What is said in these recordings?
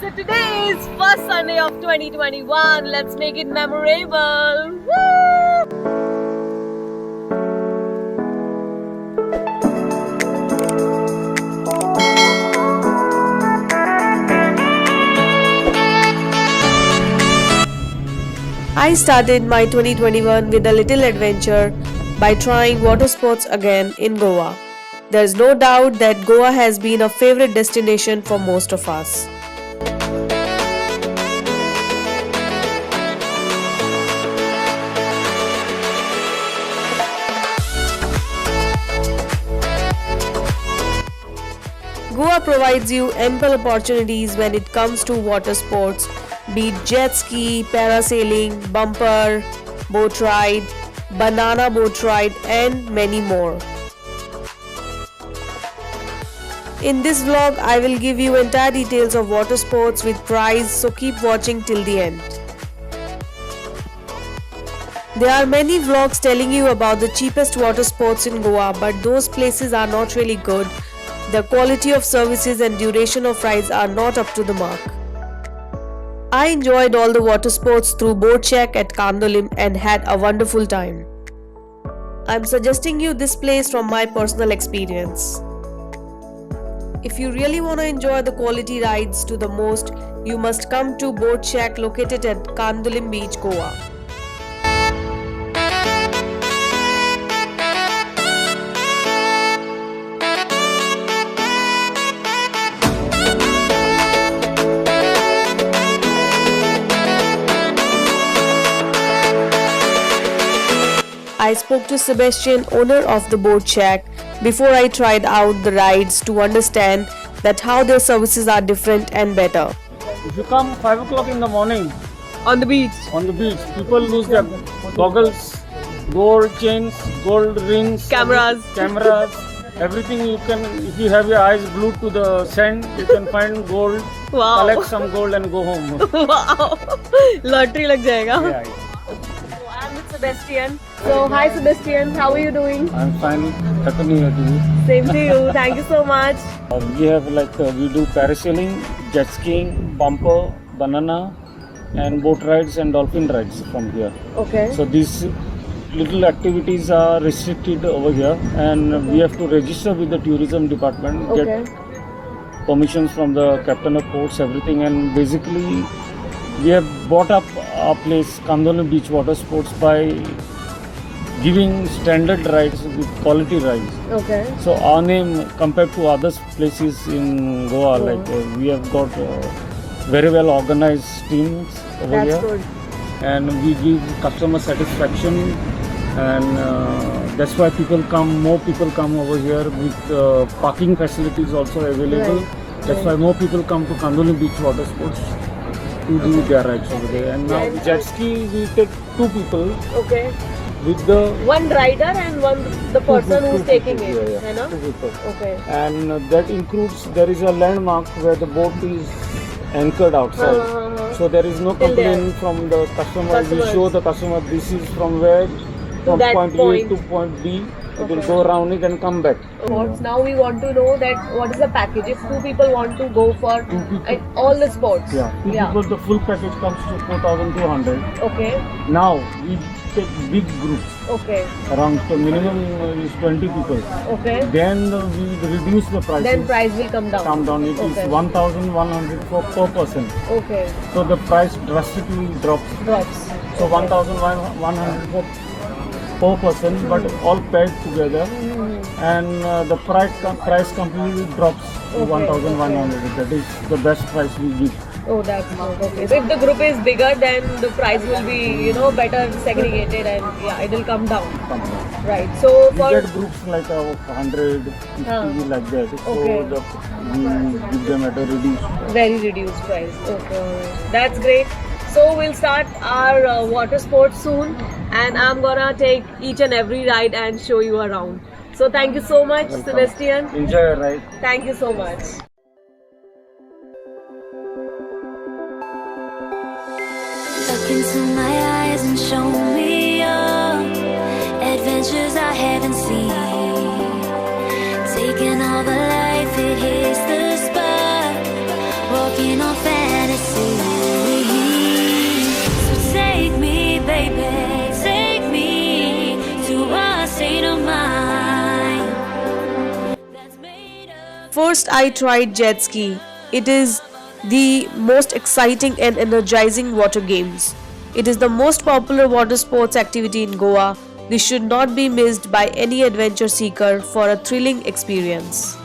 So today is first Sunday of 2021. Let's make it memorable. Woo! I started my 2021 with a little adventure by trying water sports again in Goa. There's no doubt that Goa has been a favorite destination for most of us. Goa provides you ample opportunities when it comes to water sports, be it jet ski, parasailing, bumper, boat ride, banana boat ride, and many more. In this vlog, I will give you entire details of water sports with price, so keep watching till the end. There are many vlogs telling you about the cheapest water sports in Goa, but those places are not really good. The quality of services and duration of rides are not up to the mark. I enjoyed all the water sports through Boat Shack at Kandolim and had a wonderful time. I'm suggesting you this place from my personal experience. If you really want to enjoy the quality rides to the most, you must come to Boat Shack located at Kandolim Beach, Goa. I spoke to Sebastian, owner of the Boat Shack, before I tried out the rides to understand that how their services are different and better. If you come 5 o'clock in the morning On the beach. people lose their goggles, gold chains, gold rings, Cameras. everything you can. If you have your eyes glued to the sand, you can find gold, Wow. collect some gold and go home. Wow. Lottery lag jayega. Yeah, So I'm with Sebastian. So hi Sebastian, how are you doing? I'm fine. Happy New Year to you. Same to you. Thank you so much. We have we do parasailing, jet skiing, bumper, banana, and boat rides and dolphin rides from here. Okay. So these little activities are restricted over here, and we have to register with the tourism department, Okay. get permissions from the captain of ports, everything, and basically we have bought up our place, Kandolim Beach Water Sports, by giving standard rides with quality rides. Okay. So our name compared to other places in Goa, we have got very well organized teams over That's here, good. and we give customer satisfaction, and that's why more people come over here with parking facilities also available. Right. That's why more people come to Kandolim Beach Water Sports to do their rides over there. And now jet ski, we take 2 people Okay. with the One rider and one the person who's taking it. Yeah, है ना? 2 people. Okay. And that includes, there is a landmark where the boat is anchored outside. So there is no Till there. complaint from the customer. Customers. We show the customer this is from where, from that point point. A to point B. It will Okay. go around it and come back. Now we want to know that what is the package if 2 people want to go for 2 people. all the sports. Yeah, 2 people, the full package comes to 4,200. Okay. Now we take big groups, Okay. around the minimum is 20 people. Okay. Then we reduce the prices. Then price will come down. Come down. It Okay. is 1,100 for per person. Okay. So the price drastically drops. Drops. So 1,100 for per person, but all paid together, and the price completely drops to Okay, 1,100. That is the best price we give. Oh, that's good. Okay. So if the group is bigger, then the price will be, better segregated and yeah, it will come down. Right. So We for get groups like 100, 50 like that. Okay. So we give them at a reduced. very reduced price. Okay. Alright. That's great. So we'll start our water sports soon, and I'm gonna take each and every ride and show you around. So thank you so much, Welcome. Sebastian. Enjoy your ride. Thank you so much. Look into my eyes and show me your adventures I haven't seen. Taking all the life, it hits the spot. Walking on fast. fantasy. So take me, baby, take me to a state of mind that's made of. First, I tried jet ski. It is the most exciting and energizing water games. It is the most popular water sports activity in Goa. This should not be missed by any adventure seeker for a thrilling experience.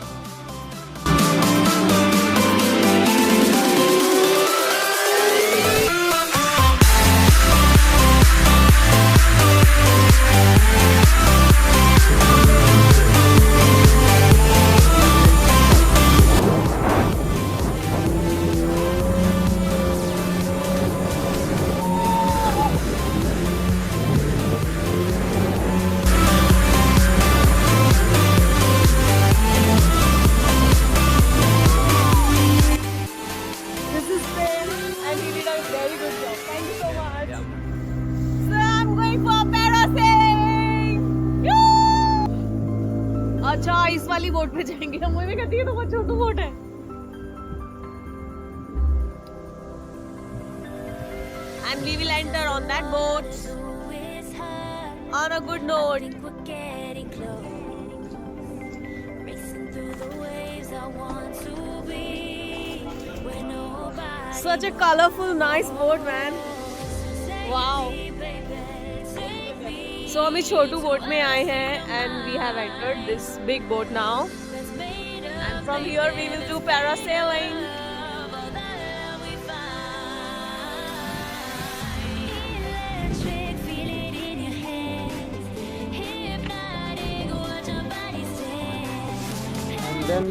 This is Phil and he did a very good job. Thank you so much. So I'm going for parasailing. अच्छा इस वाली boat पे जाएंगे हम मुझे कहती है तो बहुत छोटी बोट है and we will enter on that boat With her, on a good note. think we're getting close. Racing through the waves, I want to be where nobody. Such a colorful nice boat man. Wow. So हम इस छोटू boat में आए हैं and we have entered this big boat now and from here we will do parasailing. Electric, feel it in your hands. Hypnotic, watch your body stand. And then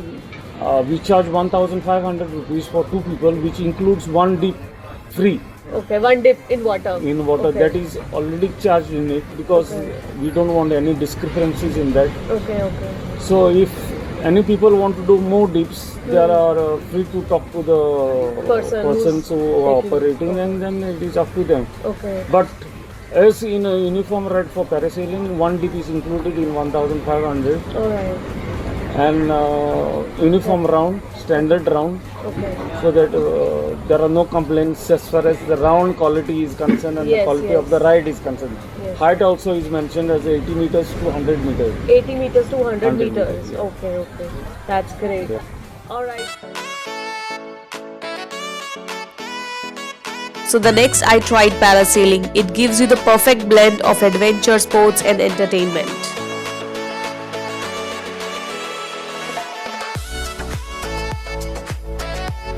we charge 1,500 rupees for 2 people, which includes 1 dip free Okay, one dip in water. in water. Okay. That is already charged in it because we don't want any discrepancies in that. Okay, okay. So if any people want to do more dips, they are free to talk to the Person persons who are taking- operating, and then it is up to them. Okay. But as in a uniform rate for parasailing, 1 dip is included in 1,500, Alright. and uniform round, standard round, Okay. so that there are no complaints as far as the round quality is concerned and Yes, the quality yes. of the ride is concerned. Yes. Height also is mentioned as 80 meters to 100 meters. 80 meters to 100 100 meters. meters, yeah. Okay, okay. That's great. Yeah. Alright. So the next I tried parasailing. It gives you the perfect blend of adventure, sports and entertainment.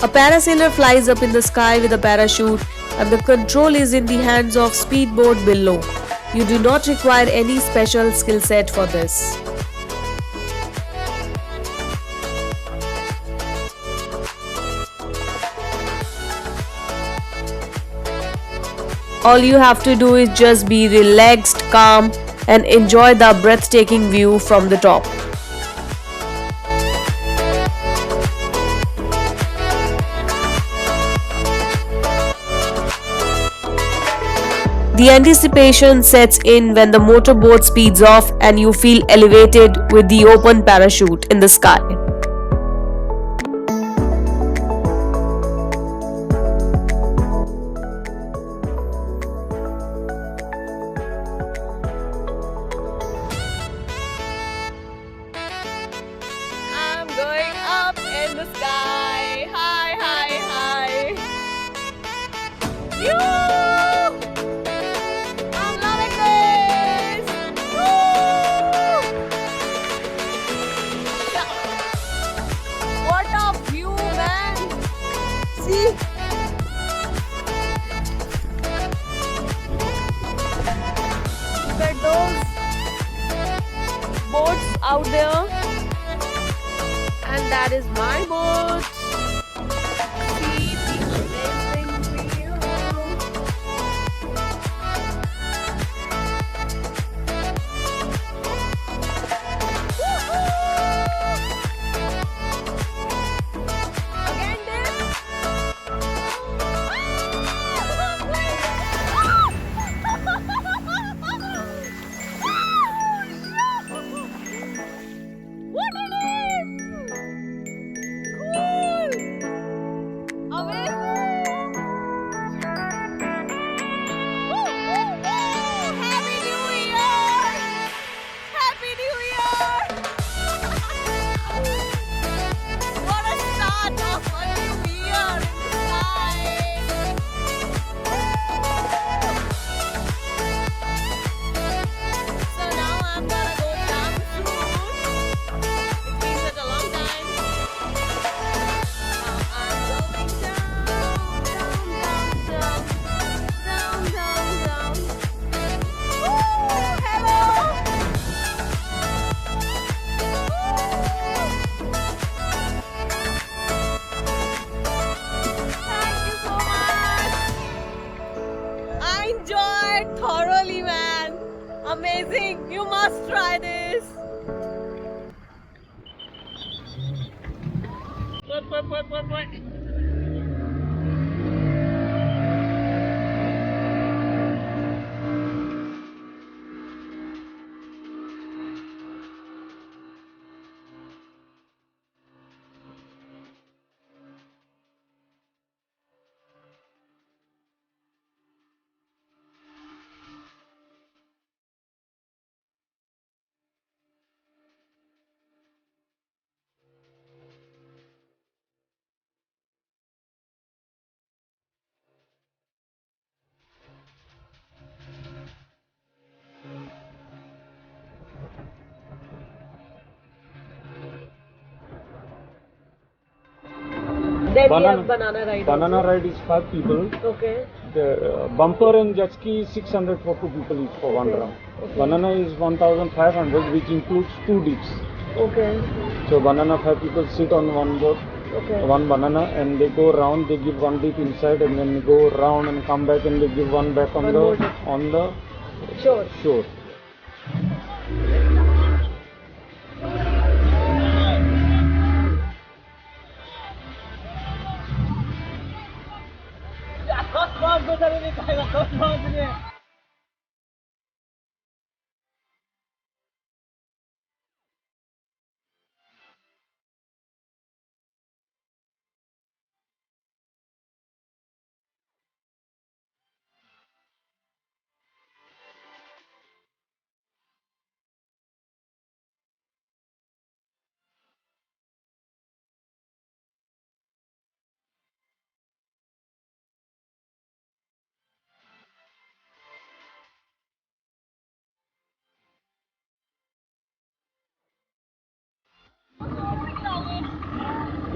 A parasailer flies up in the sky with a parachute and the control is in the hands of speedboat below. You do not require any special skill set for this. All you have to do is just be relaxed, calm, and enjoy the breathtaking view from the top. The anticipation sets in when the motorboat speeds off and you feel elevated with the open parachute in the sky. I'm going up in the sky. Hi, hi, hi. Yoo! I'm loving this. Woo! Yeah. What a view, man. See? Look at those boats out there. And that is my boat. See the amazing view. must try this. Then we have banana ride. Banana ride is 5 people. Okay. The bumper and jet ski is 600 for 2 people each for one round. Okay. Banana is 1500, which includes 2 dips. Okay. So banana, 5 people sit on one boat, Okay. one banana, and they go round. They give one dip inside, and then go round and come back, and they give one back on One more dip. on the Sure. shore.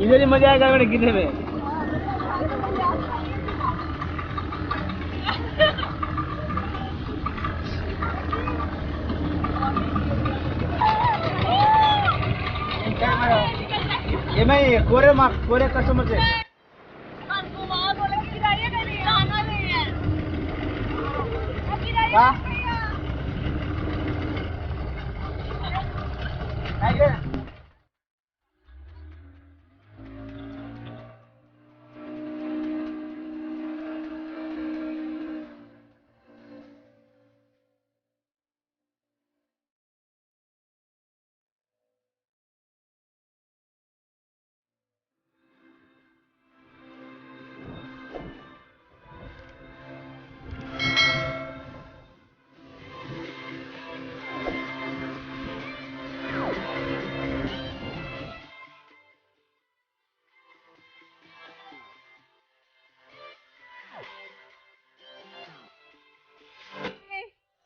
इधर ही मजा आएगा बेटा गिरने में ये मैं कोरे customer से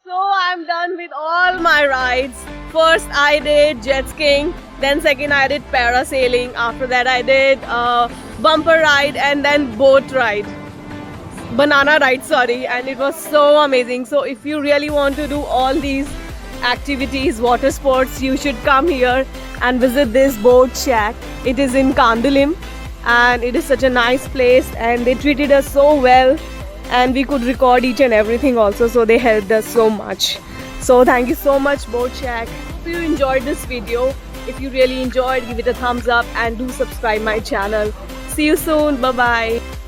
So I'm done with all my rides. First I did jet skiing, then second I did parasailing, after that I did bumper ride and then boat ride. Banana ride, sorry, and it was so amazing. So if you really want to do all these activities, water sports, you should come here and visit this boat shack. It is in Kandulim and it is such a nice place and they treated us so well and we could record each and everything also, so they helped us so much. So thank you so much, Boat Shack. Hope you enjoyed this video. If you really enjoyed, give it a thumbs up and do subscribe my channel. See you soon. Bye bye.